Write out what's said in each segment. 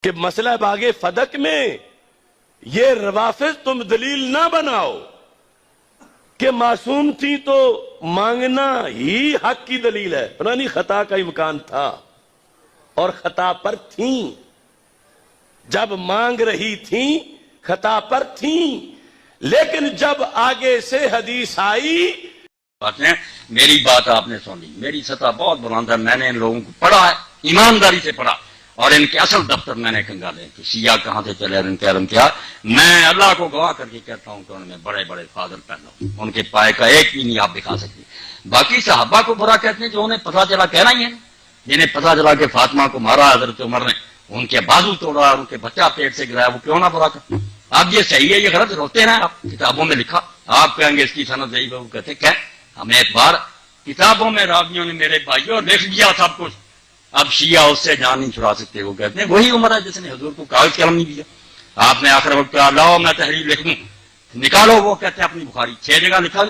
کہ مسئلہ باغ فدق میں یہ روافض تم دلیل نہ بناؤ کہ معصوم تھی تو مانگنا ہی حق کی دلیل ہے. پرانی خطا کا امکان تھا اور خطا پر تھیں، جب مانگ رہی تھیں خطا پر تھیں، لیکن جب آگے سے حدیث آئی. میری بات آپ نے سنی، میری سطح بہت بلند ہے، میں نے ان لوگوں کو پڑھا ہے، ایمانداری سے پڑھا، اور ان کے اصل دفتر میں نے کنگالے کہ شیعہ کہاں سے چلے ان کے علم کیا. میں اللہ کو گواہ کر کے کہتا ہوں کہ ان میں بڑے بڑے فاضل پیدا ہوں، ان کے پائے کا ایک بھی نہیں آپ دکھا سکتے. باقی صحابہ کو برا کہتے ہیں جو انہیں پتہ چلا کہنا ہی ہے، جنہیں پتہ چلا کہ فاطمہ کو مارا حضرت عمر نے، ان کے بازو توڑا، ان کے بچہ پیٹ سے گرایا، وہ کیوں نہ برا کرتے. اب یہ صحیح ہے یہ غلط روتے ہیں آپ، کتابوں میں لکھا، آپ کہیں گے اس کی سند صحیح ہے، وہ کہتے کہ ہمیں ایک بار کتابوں میں راویوں نے میرے بھائیوں لکھ دیا سب کچھ، اب شیعہ اس سے جان نہیں چھڑا سکتے. وہ کہتے ہیں وہی عمر ہے جس نے حضور کو کاغذ قلم نہیں دیا. آپ نے آخر وقت کہا لاؤ میں تحریر لکھ دوں، نکالو. وہ کہتے ہیں اپنی بخاری 6 جگہ نکال.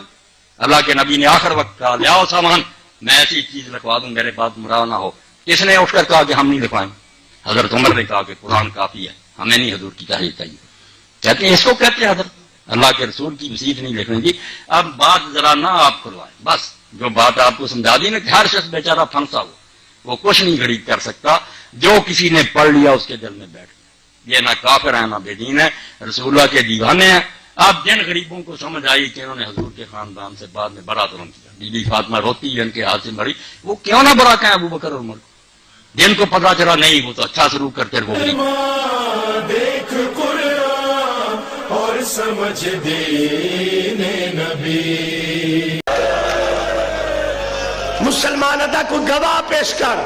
اللہ کے نبی نے آخر وقت کہا لیاؤ سامان، میں ایسی چیز لکھوا دوں میرے پاس مرا نہ ہو. کس نے اٹھ کر کہا کہ ہم نہیں لکھوائیں؟ حضرت عمر نے کہا کہ قرآن کافی ہے، ہمیں نہیں حضور کی تحریر چاہیے. کہتے ہیں اس کو کہتے ہیں حضرت اللہ کے رسول کی مسیح نہیں لکھنے دی. اب بات ذرا نہ آپ کھلوائیں، بس جو بات آپ کو سمجھا دی نا کہ ہر شخص بیچارہ پھنسا ہوا، وہ کچھ نہیں گھڑی کر سکتا. جو کسی نے پڑھ لیا اس کے دل میں بیٹھ گیا. یہ نہ کافر ہیں نہ بے دین ہے، رسول اللہ کے دیوانے ہیں. اب جن غریبوں کو سمجھ آئی کہ انہوں نے حضور کے خاندان سے بعد میں بڑا ظلم کیا، بی بی فاطمہ روتی ہے ان کے ہاتھ سے مری، وہ کیوں نہ برا کہیں ابو بکر اور عمر کو. جن کو پتا چلا نہیں وہ تو اچھا سلوک کرتے رہے. دیکھ قرآن اور سمجھ دین نبی. مسلمان ادا کو گواہ پیش کر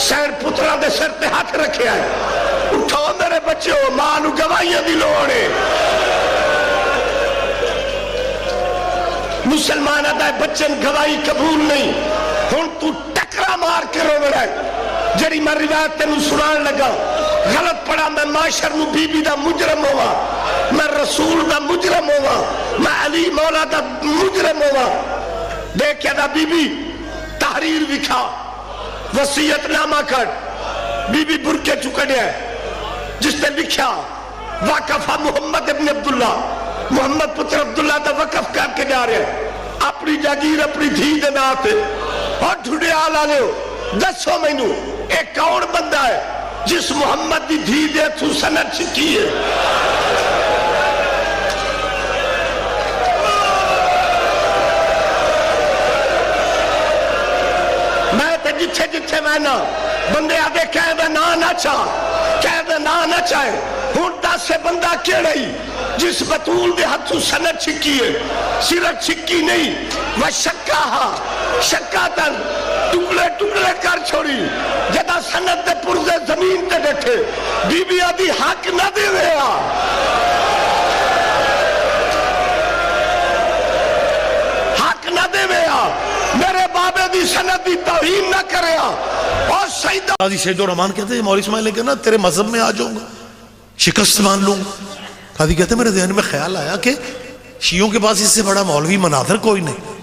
سین پترا دے سر تے ہاتھ رکھے آئے. اٹھو میرے بچوں، ماں نو گواہیاں دی لوڑ ہے. مسلمان ادا بچن گواہی قبول نہیں. ہن تو ٹکرا مار کے رو رہا ہے. جڑی میں روایت تینوں سنان لگا غلط پڑھا، میں معاشر نو بی بی دا مجرم ہوا، میں رسول دا مجرم ہوا، میں علی مولا دا مجرم ہوا. دیکھ دا بی بی تحریر وکھا، وصیت نامہ کر، بی بی برکے چکڑے ہے جس نے لکھا وقفہ محمد ابن عبداللہ، محمد پتر عبداللہ دا وقف کر کے جا رہے ہیں اپنی جاگیر اپنی دھی دے ناتے. اور ڈھوڑے آلہ لے ہو دسو مینو ایک کون بندہ ہے جس محمد دی دھی دے تو سند چکی ہے؟ میں تے جتھے جتھے میں نا بندے آدھے کہہ دے نا نہ چاہ، کہہ دے نا نہ چاہے. ہون دا سے بندہ کیڑئی جس بطول دے ہاتھوں سند چھکی ہے، صرف چھکی نہیں وہ شکا ہا شکا تن ٹکڑے ٹکڑے کر چھوڑی. جدا سند دے پرزے زمین تے دیکھے بی بی آدھی حق نہ دے رہا، حق نہ دے رہا، میرے بابے دی سند دی توہین نہ کرے. اور سیدہ قاضی سید الرحمان کہتے ہیں مولوی اسماعیل نے کہنا تیرے مذہب میں آ جاؤں گا، شکست مان لوں گا. قاضی کہتے ہیں میرے ذہن میں خیال آیا کہ شیعوں کے پاس اس سے بڑا مولوی مناظر کوئی نہیں،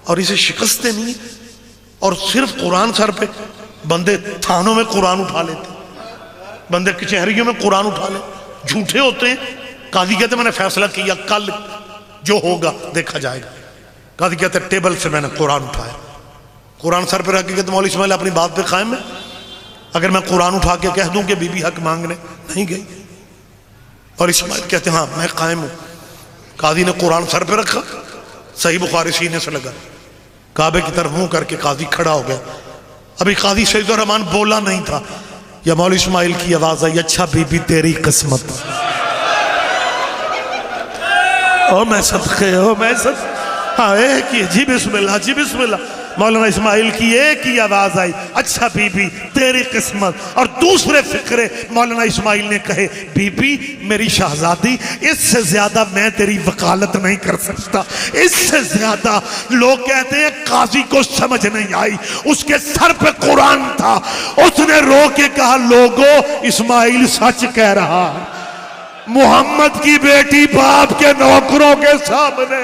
اور اسے شکست دینی ہے، اور صرف قرآن سر پہ. بندے تھانوں میں قرآن اٹھا لیتے، بندے کچہریوں میں قرآن اٹھا لے، جھوٹے ہوتے ہیں. قاضی کہتے ہیں میں نے فیصلہ کیا کل جو ہوگا دیکھا جائے گا. قاضی کہتے ہیں ٹیبل سے میں نے قرآن اٹھایا، قرآن سر پہ رکھ کے کہتے مولوی اسماعیل اپنی بات پہ قائم ہے؟ اگر میں قرآن اٹھا کے کہہ دوں کہ بی بی حق مانگنے نہیں گئی، اور اسماعیل کہتے ہیں ہاں میں قائم ہوں. قاضی نے قرآن سر پہ رکھا، صحیح بخاری سینے سے لگا، کعبے کی طرف منہ کر کے قاضی کھڑا ہو گیا. ابھی قاضی سید الرحمان بولا نہیں تھا، یا مولوی اسماعیل کی آواز آئی اچھا بی بی تیری قسمت. او میں صدقے، او میں صدقے، ہاں ایک ہی جی بسم اللہ جی بسم اللہ. مولانا اسماعیل کی ایک ہی آواز آئی اچھا بی بی تیری قسمت. اور دوسرے فقرے مولانا اسماعیل نے کہے بی بی میری شہزادی اس سے زیادہ میں تیری وکالت نہیں کر سکتا، اس سے زیادہ. لوگ کہتے ہیں قاضی کو سمجھ نہیں آئی، اس کے سر پہ قرآن تھا، اس نے رو کے کہا لوگو اسماعیل سچ کہہ رہا ہے. محمد کی بیٹی باپ کے نوکروں کے سامنے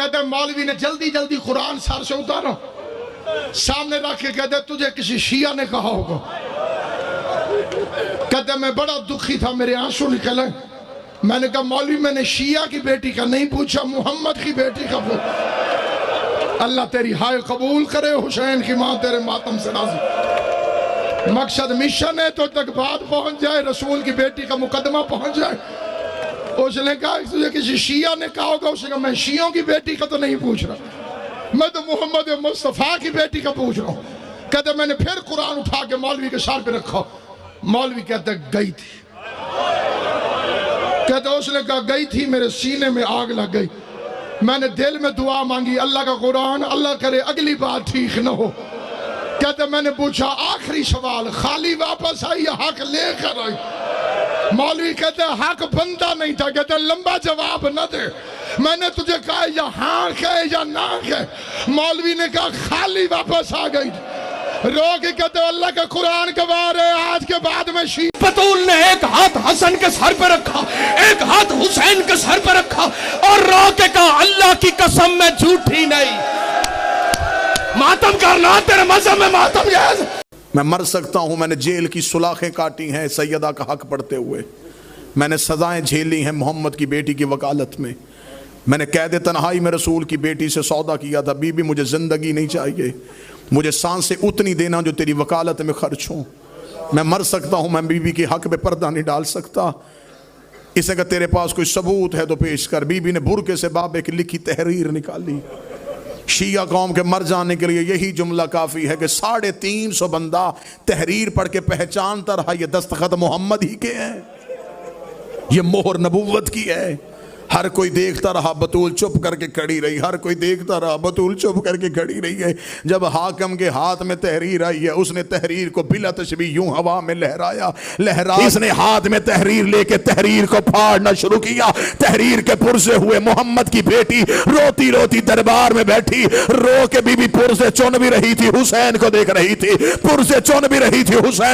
کہتے ہیں مولوی نے جلدی جلدی قرآن سر سے اتارا، سامنے رکھ کے کہتے ہیں تجھے کسی شیعہ نے کہا ہوگا. کہتے ہیں میں بڑا دکھی تھا، میرے آنسو نکلے. میں نے کہا مولوی میں نے شیعہ کی بیٹی کا نہیں پوچھا، محمد کی بیٹی کا پوچھا. اللہ تیری ہائے قبول کرے، حسین کی ماں تیرے ماتم سے راضی. مقصد مشن ہے تو تک بات پہنچ جائے، رسول کی بیٹی کا مقدمہ پہنچ جائے. اس نے کہا تجھے کسی شیعہ نے کہا ہوگا، اس نے کہا میں شیعوں کی بیٹی کا تو نہیں پوچھ رہا، میں تو محمد مصطفیٰ کی بیٹی کا پوچھ رہا ہوں. کہتے میں نے پھر قرآن اٹھا کے مولوی کے سر پہ رکھا. مولوی کہتے گئی تھی. کہتے اس نے کہا گئی تھی، میرے سینے میں آگ لگ گئی. میں نے دل میں دعا مانگی، اللہ کا قرآن، اللہ کرے اگلی بات ٹھیک نہ ہو. کہتے میں نے پوچھا آخری سوال، خالی واپس آئی یا حق لے کر آئی؟ مولوی کہتے حق بندہ نہیں تھا. کہتے لمبا جواب نہ دے، میں نے تجھے کہا یا ہاں کہے یا نہ کہے. مولوی نے کہا خالی واپس آ گئی. رو کے کہتے اللہ کا قرآن گواہ ہے، آج کے بعد میں شیعہ. بطول نے ایک ہاتھ حسن کے سر پہ رکھا، ایک ہاتھ حسین کے سر پہ رکھا اور رو کے کہا اللہ کی قسم میں جھوٹی نہیں. ماتم کرنا تیرے مذہب میں ماتم جائز. میں مر سکتا ہوں، میں نے جیل کی سلاخیں کاٹی ہیں سیدہ کا حق پڑھتے ہوئے. میں نے سزائیں جھیلی ہیں محمد کی بیٹی کی وکالت میں. میں نے قید تنہائی میں رسول کی بیٹی سے سودا کیا تھا، بی بی مجھے زندگی نہیں چاہیے، مجھے سانسیں اتنی دینا جو تیری وکالت میں خرچ ہوں. میں مر سکتا ہوں، میں بی بی کے حق پہ پردہ نہیں ڈال سکتا. اسے کہ تیرے پاس کوئی ثبوت ہے تو پیش کر. بی بی نے برقعے سے بابے کی لکھی تحریر نکالی. شیعہ قوم کے مر جانے کے لیے یہی جملہ کافی ہے کہ 350 بندہ تحریر پڑھ کے پہچانتا رہا یہ دستخط محمد ہی کے ہیں، یہ مہر نبوت کی ہے. ہر کوئی دیکھتا رہا، بطول چپ کر کے کھڑی رہی. ہر کوئی دیکھتا رہا، بطول چپ کر کے کھڑی رہی ہے. جب حاکم کے ہاتھ میں تحریر آئی ہے، اس نے تحریر کو بلا تشبیہ یوں ہوا میں لہرایا. اس نے ہاتھ میں تحریر لے کے تحریر کو پھاڑنا شروع کیا. تحریر کے پرزے ہوئے محمد کی بیٹی روتی روتی دربار میں بیٹھی. رو کے بی بی پرزے چن بھی رہی تھی، حسین کو دیکھ رہی تھی. پرزے چن بھی رہی تھی، حسین